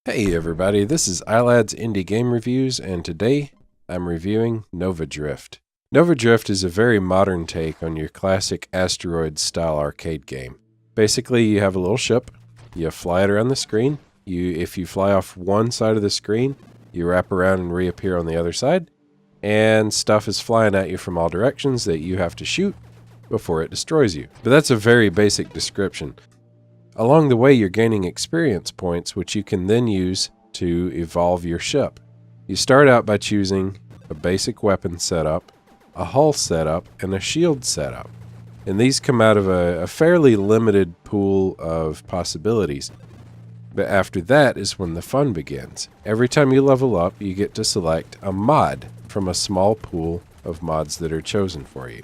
Hey everybody, this is Aylad's Indie Game Reviews, and today I'm reviewing Nova Drift. Nova Drift is a very modern take on your classic Asteroids style arcade game. Basically, you have a little ship, you fly it around the screen, if you fly off one side of the screen, you wrap around and reappear on the other side, and stuff is flying at you from all directions that you have to shoot before it destroys you. But that's a very basic description. Along the way, you're gaining experience points, which you can then use to evolve your ship. You start out by choosing a basic weapon setup, a hull setup, and a shield setup. And these come out of a fairly limited pool of possibilities. But after that is when the fun begins. Every time you level up, you get to select a mod from a small pool of mods that are chosen for you.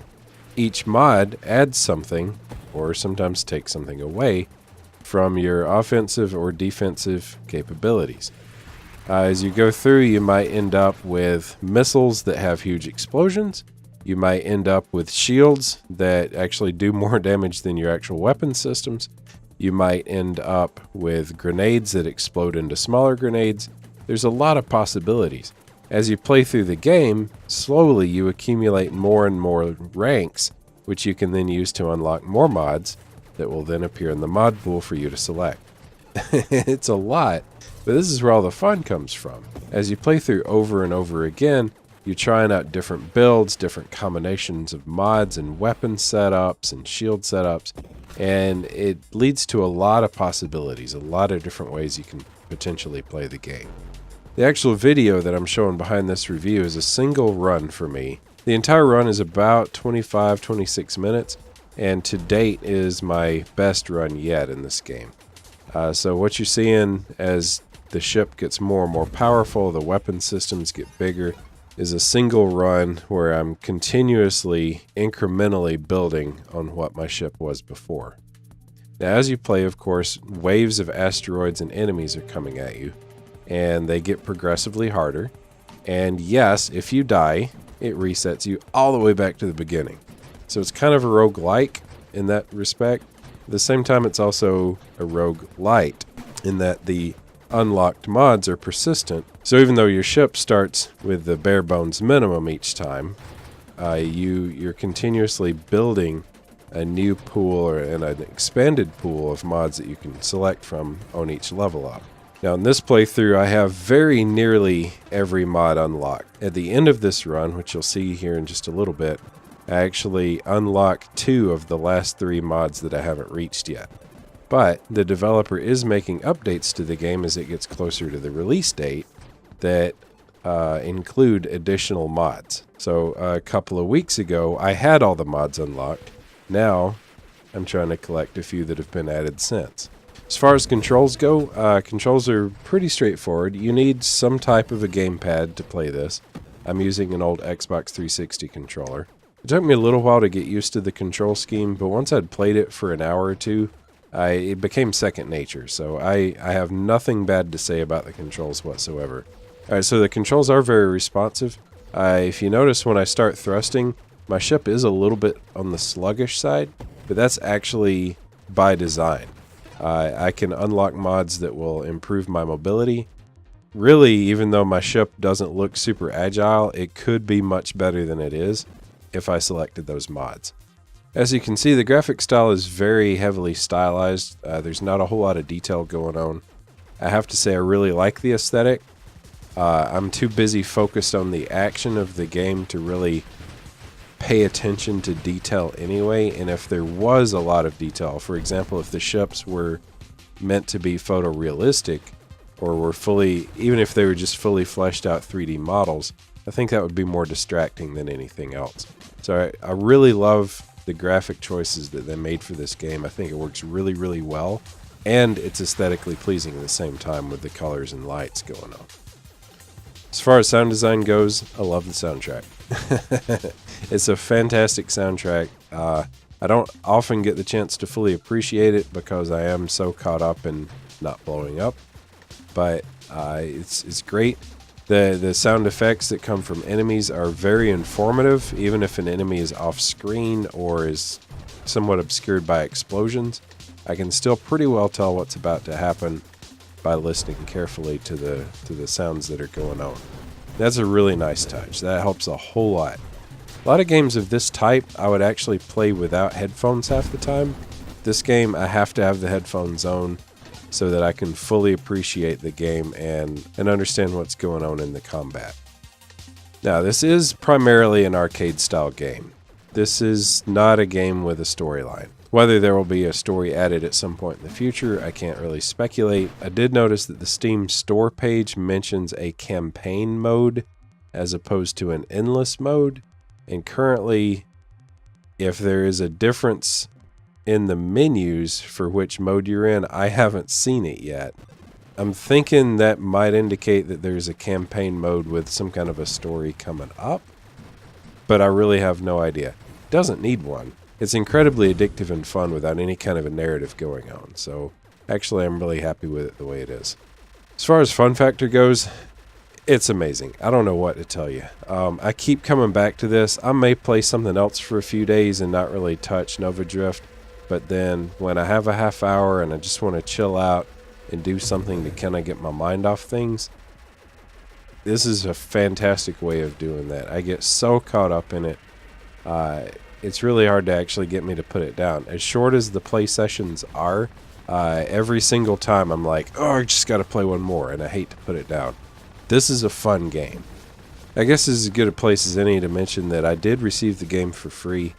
Each mod adds something, or sometimes takes something away, from your offensive or defensive capabilities. As you go through, you might end up with missiles that have huge explosions. You might end up with shields that actually do more damage than your actual weapon systems. You might end up with grenades that explode into smaller grenades. There's a lot of possibilities. As you play through the game, slowly you accumulate more and more ranks, which you can then use to unlock more mods that will then appear in the mod pool for you to select. It's a lot, but this is where all the fun comes from. As you play through over and over again, you're trying out different builds, different combinations of mods and weapon setups and shield setups, and it leads to a lot of possibilities, a lot of different ways you can potentially play the game. The actual video that I'm showing behind this review is a single run for me. The entire run is about 25-26 minutes, and to date is my best run yet in this game. So what you're seeing as the ship gets more and more powerful, the weapon systems get bigger, is a single run where I'm continuously, incrementally building on what my ship was before. Now as you play, of course, waves of asteroids and enemies are coming at you, and they get progressively harder. And yes, if you die, it resets you all the way back to the beginning. So it's kind of a roguelike in that respect. At the same time, it's also a roguelite in that the unlocked mods are persistent. So even though your ship starts with the bare bones minimum each time, you're continuously building a new pool and an expanded pool of mods that you can select from on each level up. Now in this playthrough, I have very nearly every mod unlocked. At the end of this run, which you'll see here in just a little bit, I actually unlocked 2 of the last 3 mods that I haven't reached yet. But the developer is making updates to the game as it gets closer to the release date that include additional mods. So a couple of weeks ago, I had all the mods unlocked. Now I'm trying to collect a few that have been added since. As far as controls go, controls are pretty straightforward. You need some type of a gamepad to play this. I'm using an old Xbox 360 controller. It took me a little while to get used to the control scheme, but once I'd played it for an hour or two, it became second nature, so I have nothing bad to say about the controls whatsoever. Alright, so the controls are very responsive. If you notice when I start thrusting, my ship is a little bit on the sluggish side, but that's actually by design. I can unlock mods that will improve my mobility. Really, even though my ship doesn't look super agile, it could be much better than it is if I selected those mods. As you can see, the graphic style is very heavily stylized. There's not a whole lot of detail going on. I have to say I really like the aesthetic. I'm too busy focused on the action of the game to really pay attention to detail anyway, and if there was a lot of detail, for example, if the ships were meant to be photorealistic, or were even if they were just fully fleshed out 3D models, I think that would be more distracting than anything else. So I really love the graphic choices that they made for this game. I think it works really, really well, and it's aesthetically pleasing at the same time with the colors and lights going on. As far as sound design goes, I love the soundtrack. It's a fantastic soundtrack. I don't often get the chance to fully appreciate it because I am so caught up in not blowing up, but it's great. The sound effects that come from enemies are very informative, even if an enemy is off screen or is somewhat obscured by explosions. I can still pretty well tell what's about to happen. by listening carefully to the sounds that are going on. That's a really nice touch. That helps a whole lot. A lot of games of this type I would actually play without headphones half the time. This game I have to have the headphones on so that I can fully appreciate the game and understand what's going on in the combat. Now, this is primarily an arcade style game. This is not a game with a storyline. Whether there will be a story added at some point in the future, I can't really speculate. I did notice that the Steam store page mentions a campaign mode as opposed to an endless mode. And currently, if there is a difference in the menus for which mode you're in, I haven't seen it yet. I'm thinking that might indicate that there's a campaign mode with some kind of a story coming up, but I really have no idea. It doesn't need one. It's incredibly addictive and fun without any kind of a narrative going on, so actually I'm really happy with it the way it is. As far as fun factor goes, it's amazing. I don't know what to tell you. I keep coming back to this. I may play something else for a few days and not really touch Nova Drift, but then when I have a half hour and I just want to chill out and do something to kind of get my mind off things, this is a fantastic way of doing that. I get so caught up in it. It's really hard to actually get me to put it down. As short as the play sessions are, every single time I'm like, oh, I just got to play one more, and I hate to put it down. This is a fun game. I guess this is as good a place as any to mention that I did receive the game for free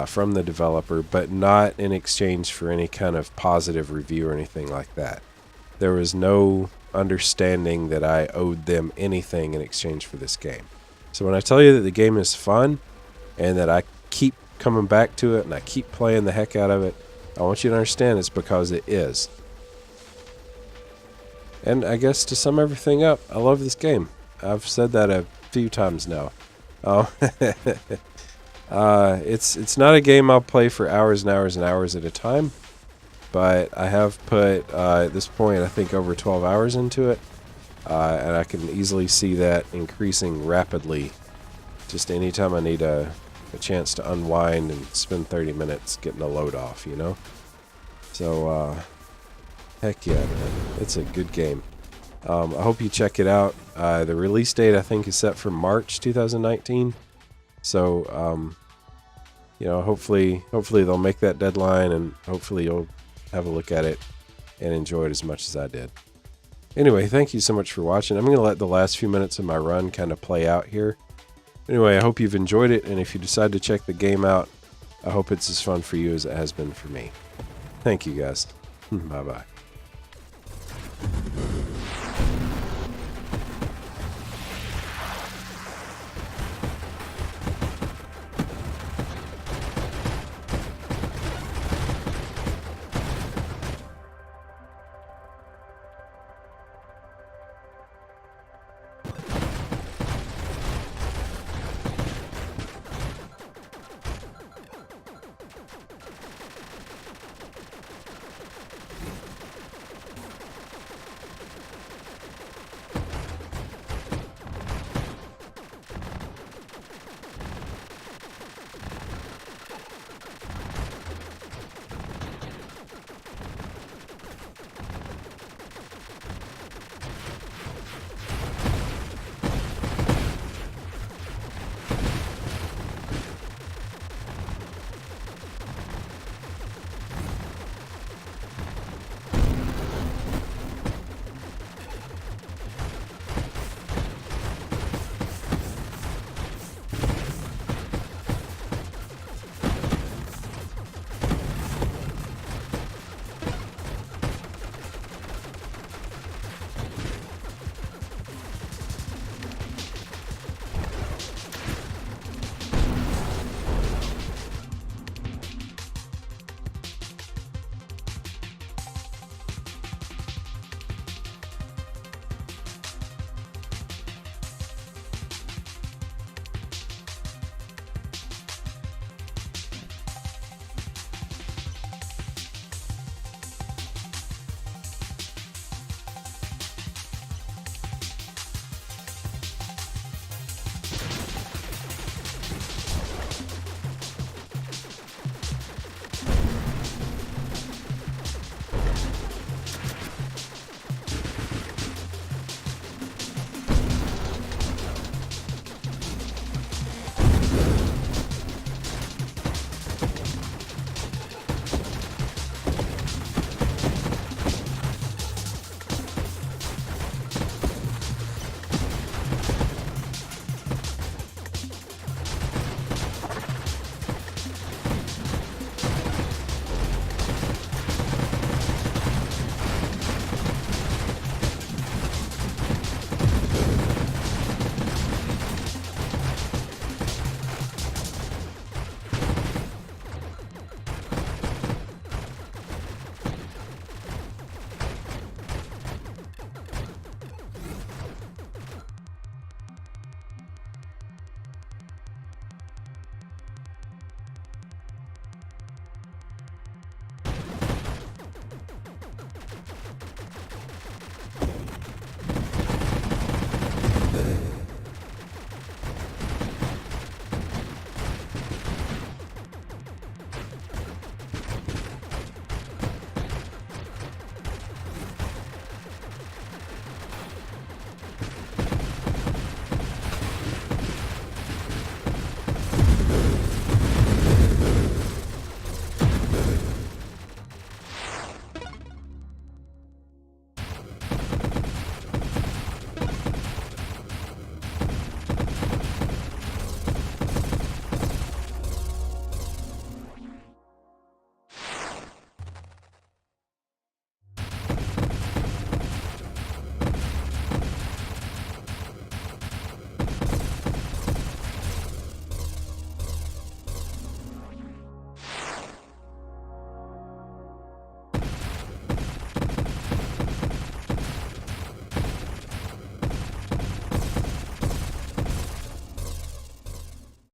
from the developer, but not in exchange for any kind of positive review or anything like that. There was no understanding that I owed them anything in exchange for this game. So when I tell you that the game is fun and that I keep coming back to it and I keep playing the heck out of it, I want you to understand it's because it is. And I guess to sum everything up, I love this game. I've said that a few times now. It's not a game I'll play for hours and hours and hours at a time, but I have put, at this point, I think over 12 hours into it, and I can easily see that increasing rapidly just anytime I need a chance to unwind and spend 30 minutes getting a load off, you know? So, heck yeah, man. It's a good game. I hope you check it out. The release date, I think, is set for March 2019. So, you know, hopefully they'll make that deadline, and hopefully you'll have a look at it and enjoy it as much as I did. Anyway, thank you so much for watching. I'm going to let the last few minutes of my run kind of play out here. Anyway, I hope you've enjoyed it, and if you decide to check the game out, I hope it's as fun for you as it has been for me. Thank you, guys. Bye-bye.